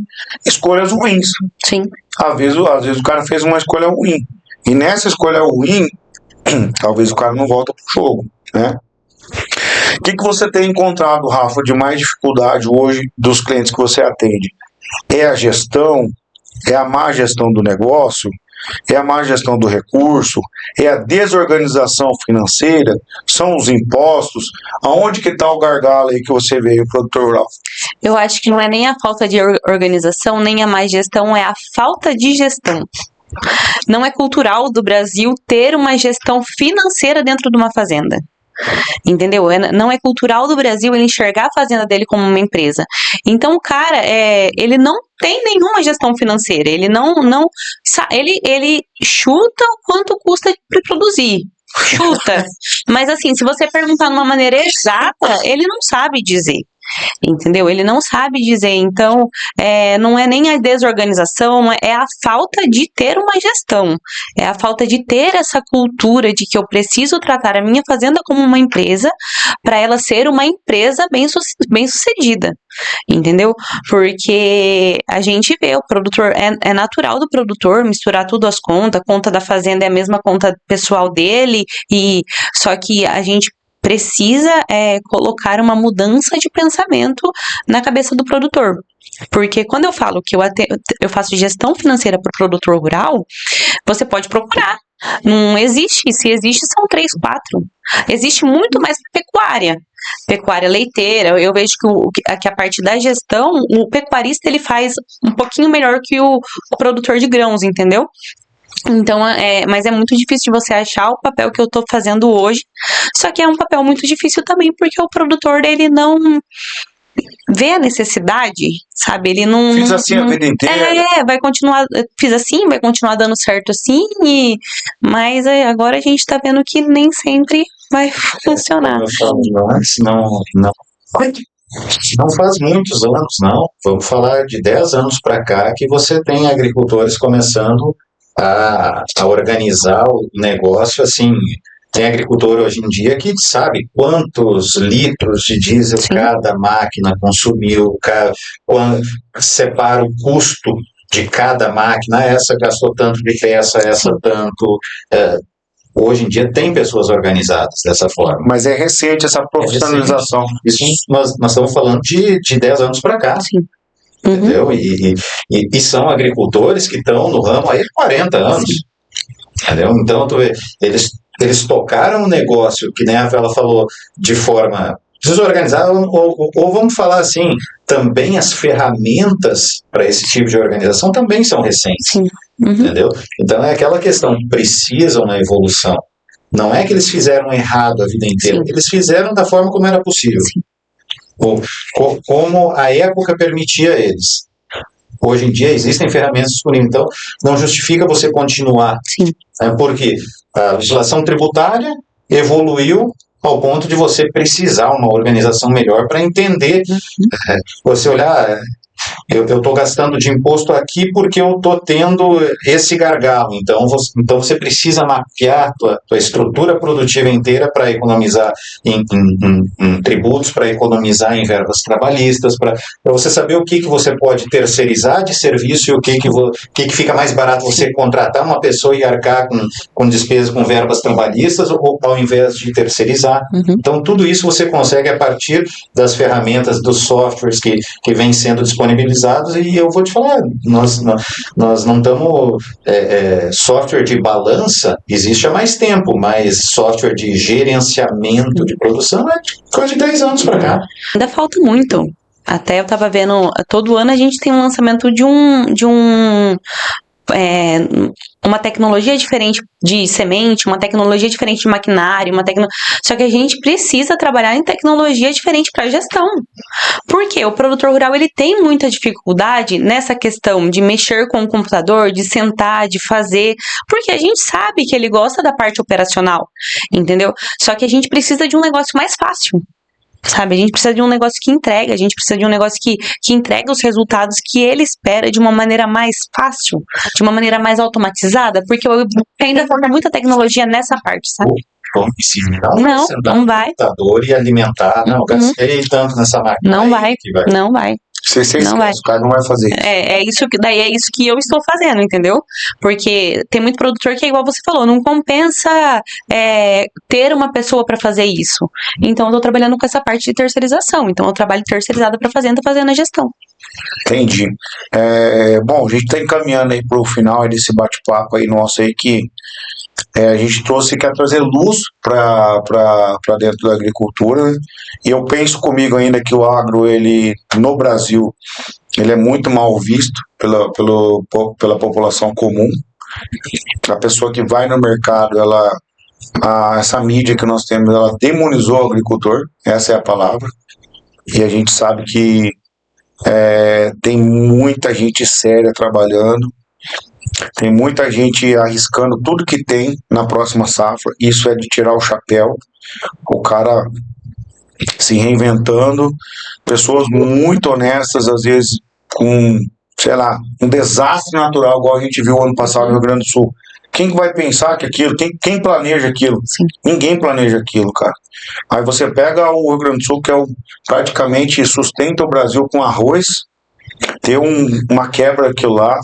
escolhas ruins. Sim. Às vezes o cara fez uma escolha ruim. E nessa escolha ruim, talvez o cara não volta pro jogo, né? O que você tem encontrado, Rafa, de mais dificuldade hoje dos clientes que você atende? É a gestão? É a má gestão do negócio? É a má gestão do recurso? É a desorganização financeira? São os impostos? Aonde que está o gargalo aí que você veio, produtor rural? Eu acho que não é nem a falta de organização, nem a má gestão, é a falta de gestão. Não é cultural do Brasil ter uma gestão financeira dentro de uma fazenda. Entendeu? Não é cultural do Brasil ele enxergar a fazenda dele como uma empresa. Então o cara, ele não tem nenhuma gestão financeira, ele ele chuta o quanto custa para produzir. Chuta. Mas assim, se você perguntar de uma maneira exata, ele não sabe dizer. Entendeu? Ele não sabe dizer. Então, não é nem a desorganização, é a falta de ter uma gestão. É a falta de ter essa cultura de que eu preciso tratar a minha fazenda como uma empresa para ela ser uma empresa bem sucedida. Entendeu? Porque a gente vê o produtor, é natural do produtor misturar tudo as contas, a conta da fazenda é a mesma conta pessoal dele, só que a gente precisa colocar uma mudança de pensamento na cabeça do produtor. Porque quando eu falo que eu faço gestão financeira para o produtor rural, você pode procurar. Não existe. Se existe, são 3, 4. Existe muito mais para pecuária leiteira. Eu vejo que a parte da gestão, o pecuarista ele faz um pouquinho melhor que o produtor de grãos, entendeu? Então, mas é muito difícil de você achar o papel que eu tô fazendo hoje, só que é um papel muito difícil também, porque o produtor, ele não vê a necessidade, sabe, ele não... Fiz assim a vida inteira. Vai continuar dando certo assim, mas agora a gente tá vendo que nem sempre vai funcionar. Eu falo antes, não faz muitos anos, não, vamos falar de 10 anos para cá, que você tem agricultores começando a organizar o negócio, assim, tem agricultor hoje em dia que sabe quantos litros de diesel Sim. cada máquina consumiu, separa o custo de cada máquina, essa gastou tanto de peça, essa tanto... Hoje em dia tem pessoas organizadas dessa forma. Mas é recente essa profissionalização. Isso nós estamos falando de 10 anos para cá. Sim. Entendeu? E são agricultores que estão no ramo aí há 40 anos. Sim. Entendeu? Então, eles tocaram um negócio, que nem a Vela falou, de forma desorganizada, ou vamos falar assim, também as ferramentas para esse tipo de organização também são recentes. Sim. Entendeu? Então é aquela questão, precisam na evolução. Não é que eles fizeram errado a vida inteira, Sim. Eles fizeram da forma como era possível. Sim. Como a época permitia a eles. Hoje em dia existem ferramentas disponíveis, então não justifica você continuar. Sim. Porque a legislação tributária evoluiu ao ponto de você precisar uma organização melhor para entender. Você olhar, eu estou gastando de imposto aqui porque eu estou tendo esse gargalo. Então você precisa mapear a tua estrutura produtiva inteira para economizar em tributos, para economizar em verbas trabalhistas, para você saber o que você pode terceirizar de serviço e o que fica mais barato você contratar uma pessoa e arcar com despesas, com verbas trabalhistas, ou ao invés de terceirizar. Então, tudo isso você consegue a partir das ferramentas, dos softwares que vêm sendo disponibilizados, e eu vou te falar, nós não estamos... software de balança existe há mais tempo, mas software de gerenciamento de produção é coisa de 10 anos para cá. Ainda falta muito. Até eu tava vendo, todo ano a gente tem um lançamento de uma tecnologia diferente de semente, uma tecnologia diferente de maquinário, só que a gente precisa trabalhar em tecnologia diferente para gestão. Porque o produtor rural ele tem muita dificuldade nessa questão de mexer com o computador, de sentar, de fazer, porque a gente sabe que ele gosta da parte operacional, entendeu? Só que a gente precisa de um negócio mais fácil. Sabe, a gente precisa de um negócio que entrega, a gente precisa de um negócio que entrega os resultados que ele espera de uma maneira mais fácil, de uma maneira mais automatizada, porque ainda falta muita tecnologia nessa parte, sabe? Vamos ensinar Não vai. computador e alimentar, não, gastei tanto nessa máquina. Não vai. Não vai. O cara não vai fazer isso. É isso que eu estou fazendo, entendeu? Porque tem muito produtor que é igual você falou, não compensa ter uma pessoa para fazer isso. Então eu tô trabalhando com essa parte de terceirização. Então eu trabalho terceirizada para fazenda, fazendo a gestão. Entendi. Bom, a gente tá encaminhando aí pro final desse bate-papo aí nosso aí, que a gente quer trazer luz para dentro da agricultura, né? E eu penso comigo ainda que o agro, ele, no Brasil, ele é muito mal visto pela população comum. A pessoa que vai no mercado, essa mídia que nós temos, ela demonizou o agricultor, essa é a palavra, e a gente sabe que tem muita gente séria trabalhando, tem muita gente arriscando tudo que tem na próxima safra. Isso é de tirar o chapéu. O cara se reinventando, pessoas muito honestas, às vezes com, sei lá, um desastre natural, igual a gente viu ano passado no Rio Grande do Sul. Quem vai pensar que aquilo, quem planeja aquilo? Sim. Ninguém planeja aquilo, cara. Aí você pega o Rio Grande do Sul, que praticamente sustenta o Brasil com arroz, ter uma quebra aquilo lá,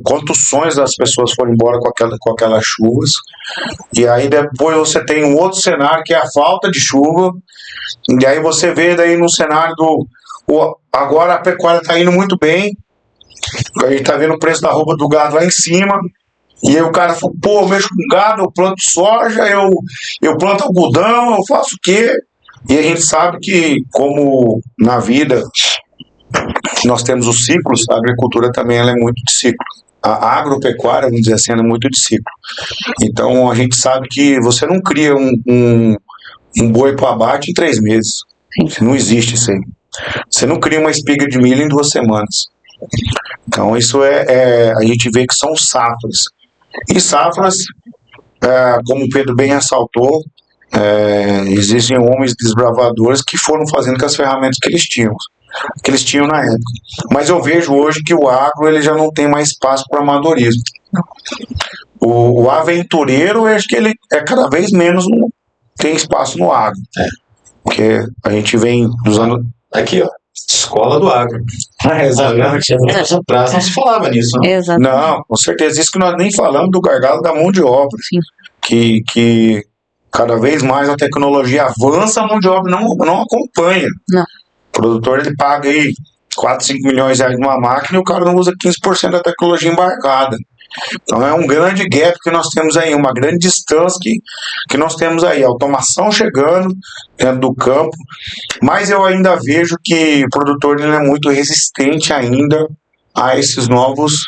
quantos sonhos das pessoas foram embora com aquelas chuvas, e aí depois você tem um outro cenário que é a falta de chuva, e aí você vê daí no cenário agora a pecuária está indo muito bem, a gente está vendo o preço da roupa do gado lá em cima, e aí o cara falou, eu mexo com gado, eu planto soja, eu planto algodão, eu faço o quê? E a gente sabe que, como na vida nós temos os ciclos, a agricultura também ela é muito de ciclo. A agropecuária, vamos dizer assim, ela é muito de ciclo. Então a gente sabe que você não cria um boi para abate em 3 meses. Não existe isso aí. Você não cria uma espiga de milho em 2 semanas. Então isso a gente vê que são safras. E safras, como o Pedro bem ressaltou, existem homens desbravadores que foram fazendo com as ferramentas que eles tinham na época. Mas eu vejo hoje que o agro ele já não tem mais espaço para amadorismo. O aventureiro, eu acho que ele cada vez menos tem espaço no agro. Porque a gente vem usando... Aqui, ó, escola do agro. Exatamente. Anos atrás não se falava nisso, né? Exato. Não, com certeza. Isso que nós nem falamos do gargalo da mão de obra. Sim. Que cada vez mais a tecnologia avança, a mão de obra não acompanha. Não. O produtor ele paga aí 4, 5 milhões de reais numa máquina e o cara não usa 15% da tecnologia embarcada. Então é um grande gap que nós temos aí, uma grande distância que nós temos aí, automação chegando dentro do campo, mas eu ainda vejo que o produtor ele é muito resistente ainda a esses novos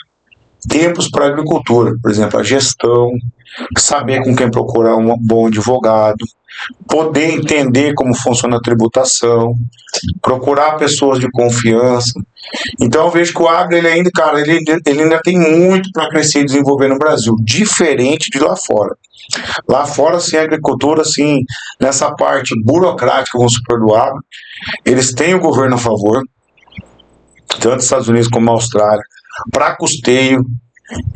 tempos para a agricultura, por exemplo, a gestão, saber com quem procurar um bom advogado, poder entender como funciona a tributação, procurar pessoas de confiança. Então eu vejo que o agro ele ainda tem muito para crescer e desenvolver no Brasil, diferente de lá fora. Lá fora, sim, a agricultura, assim, nessa parte burocrática, vamos supor, do agro, eles têm o governo a favor, tanto Estados Unidos como Austrália, para custeio,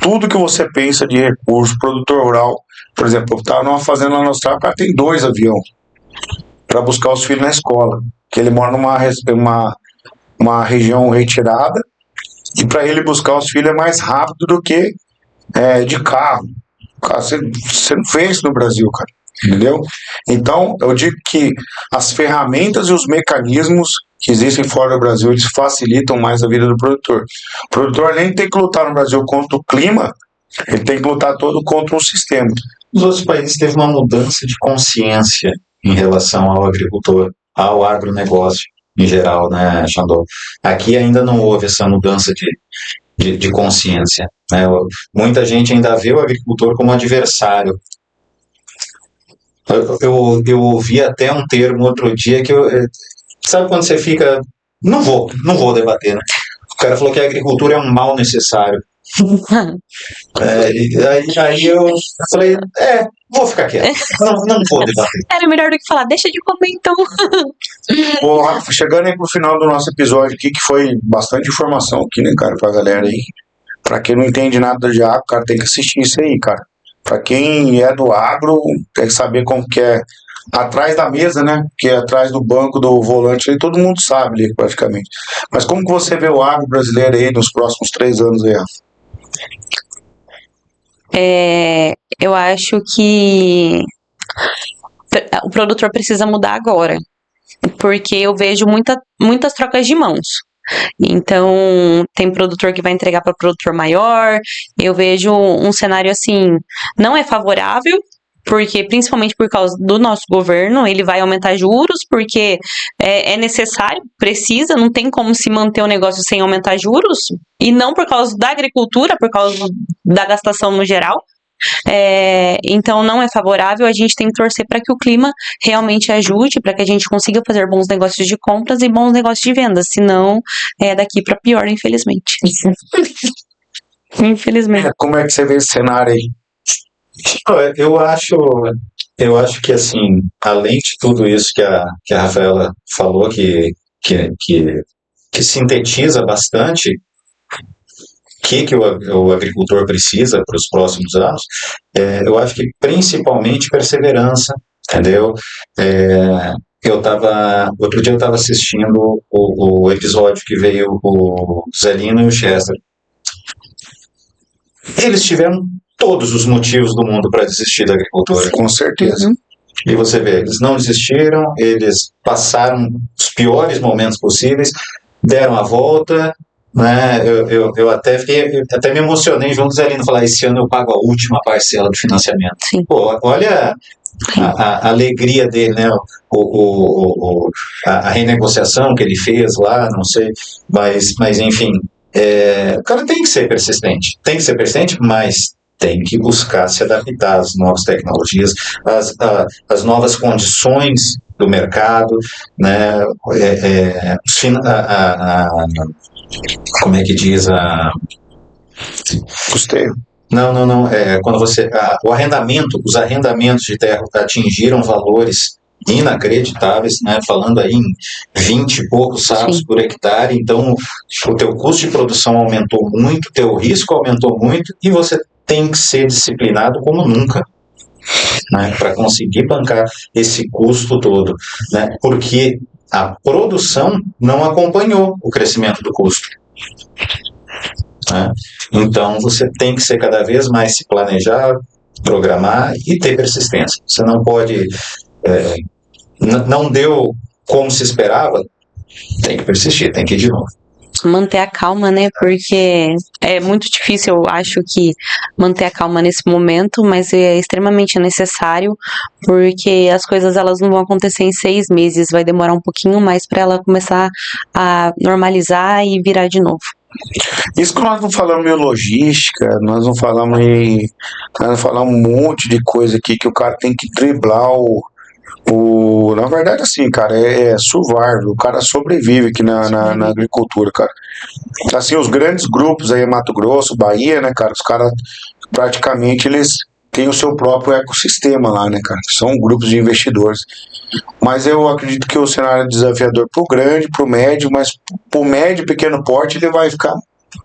tudo que você pensa de recurso, produtor rural. Por exemplo, eu estava numa fazenda lá na Austrália, o cara tem 2 aviões para buscar os filhos na escola, que ele mora numa região retirada, e para ele buscar os filhos é mais rápido do que de carro. Cara, você não vê isso no Brasil, cara. Entendeu? Então, eu digo que as ferramentas e os mecanismos que existem fora do Brasil, eles facilitam mais a vida do produtor. O produtor, além de ter que lutar no Brasil contra o clima, ele tem que lutar todo contra um sistema. Nos outros países teve uma mudança de consciência em relação ao agricultor, ao agronegócio em geral, né, Xandó? Aqui ainda não houve essa mudança de consciência, né? Muita gente ainda vê o agricultor como adversário. Eu ouvi até um termo outro dia que sabe quando você fica, não vou debater, né? O cara falou que a agricultura é um mal necessário. Aí eu falei, vou ficar quieto, não vou debater. Era melhor do que falar, deixa de comer então. Ô, Rafa, chegando aí pro final do nosso episódio aqui, que foi bastante informação aqui, né, cara, pra galera aí. Pra quem não entende nada de agro, cara, tem que assistir isso aí, cara. Pra quem é do agro, tem que saber como que é atrás da mesa, né? Que é atrás do banco, do volante, aí todo mundo sabe ali, praticamente. Mas como que você vê o agro brasileiro aí nos próximos 3 anos aí, Rafa? Eu acho que o produtor precisa mudar agora, porque eu vejo muitas trocas de mãos. Então, tem produtor que vai entregar para produtor maior. Eu vejo um cenário assim, não é favorável, porque principalmente por causa do nosso governo, ele vai aumentar juros, porque é necessário, precisa, não tem como se manter o negócio sem aumentar juros, e não por causa da agricultura, por causa da gastação no geral. Então não é favorável. A gente tem que torcer para que o clima realmente ajude, para que a gente consiga fazer bons negócios de compras e bons negócios de vendas, senão é daqui para pior, infelizmente. Infelizmente. Como é que você vê esse cenário aí? Eu acho que, assim, além de tudo isso que a Rafaela falou, que sintetiza bastante que o agricultor precisa para os próximos anos, eu acho que principalmente perseverança, entendeu? Outro dia eu estava assistindo o episódio que veio o Zelino e o Chester. Eles tiveram todos os motivos do mundo para desistir da agricultura. Com certeza. E você vê, eles não desistiram, eles passaram os piores momentos possíveis, deram a volta, né? Eu até me emocionei junto com o Zelino, falar, esse ano eu pago a última parcela do financiamento. Sim. Pô, olha a alegria dele, né? A renegociação que ele fez lá, não sei, mas enfim, o cara tem que ser persistente, mas tem que buscar se adaptar às novas tecnologias, às novas condições do mercado, né? Como é que diz Custeio. Não. Quando o arrendamento, os arrendamentos de terra atingiram valores inacreditáveis, né? Falando aí em 20 e poucos sacos por hectare. Então, o teu custo de produção aumentou muito, teu risco aumentou muito, e você tem que ser disciplinado como nunca, né? Para conseguir bancar esse custo todo, né? Porque a produção não acompanhou o crescimento do custo, né? Então você tem que ser cada vez mais se planejar, programar e ter persistência. Você não pode, não deu como se esperava, tem que persistir, tem que ir de novo. Manter a calma, né? Porque é muito difícil, eu acho, que manter a calma nesse momento, mas é extremamente necessário, porque as coisas elas não vão acontecer em 6 meses, vai demorar um pouquinho mais para ela começar a normalizar e virar de novo. Isso que nós não falamos em logística, nós não falamos um monte de coisa aqui que o cara tem que driblar na verdade, assim, cara, é survival, o cara sobrevive aqui na agricultura, cara. Assim, os grandes grupos aí, Mato Grosso, Bahia, né, cara, os caras praticamente eles têm o seu próprio ecossistema lá, né, cara, são grupos de investidores. mas eu acredito que o cenário é desafiador pro grande, pro médio, mas pro médio e pequeno porte ele vai ficar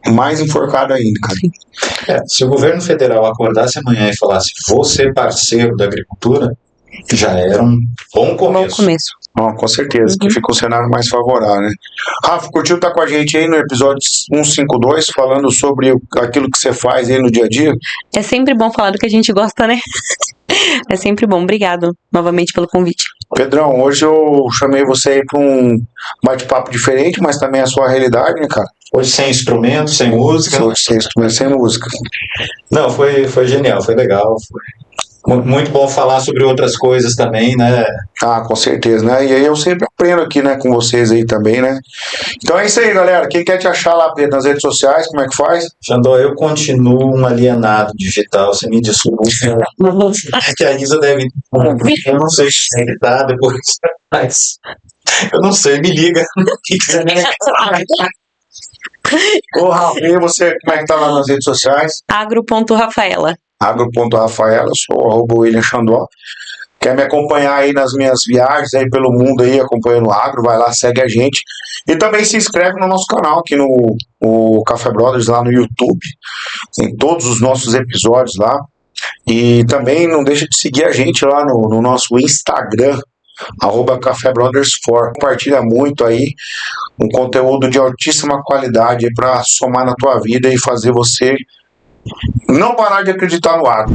mais enforcado ainda, cara. Se o governo federal acordasse amanhã e falasse vou ser parceiro da agricultura, já era um bom começo. Bom começo. Não, com certeza, que fica um cenário mais favorável, né? Rafa, curtiu estar com a gente aí no episódio 152, falando sobre aquilo que você faz aí no dia a dia? É sempre bom falar do que a gente gosta, né? É sempre bom. Obrigado novamente pelo convite. Pedrão, hoje eu chamei você aí para um bate-papo diferente, mas também a sua realidade, né, cara? Hoje sem instrumento, sem música. Hoje sem instrumento, sem música. Não, foi genial, foi legal. Foi muito bom falar sobre outras coisas também, né? Ah, com certeza, né? E aí eu sempre aprendo aqui, né, com vocês aí também, né? Então é isso aí, galera. Quem quer te achar lá, Pedro, nas redes sociais, como é que faz? Jandó, eu continuo um alienado digital, você me desculpa. Que a Isa deve... Eu não sei se ele tá depois, mas... Eu não sei, me liga. O que você me... Ô, Rafa, e você, como é que tá lá nas redes sociais? Agro.rafaela. Agro.rafaela, eu sou o William Xandó. Quer me acompanhar aí nas minhas viagens aí pelo mundo aí, acompanhando o agro, vai lá, segue a gente. E também se inscreve no nosso canal aqui no Café Brothers lá no YouTube. Tem todos os nossos episódios lá. E também não deixa de seguir a gente lá no nosso Instagram, @CaféBrothers4. Compartilha muito aí um conteúdo de altíssima qualidade para somar na tua vida e fazer você não parar de acreditar no agro.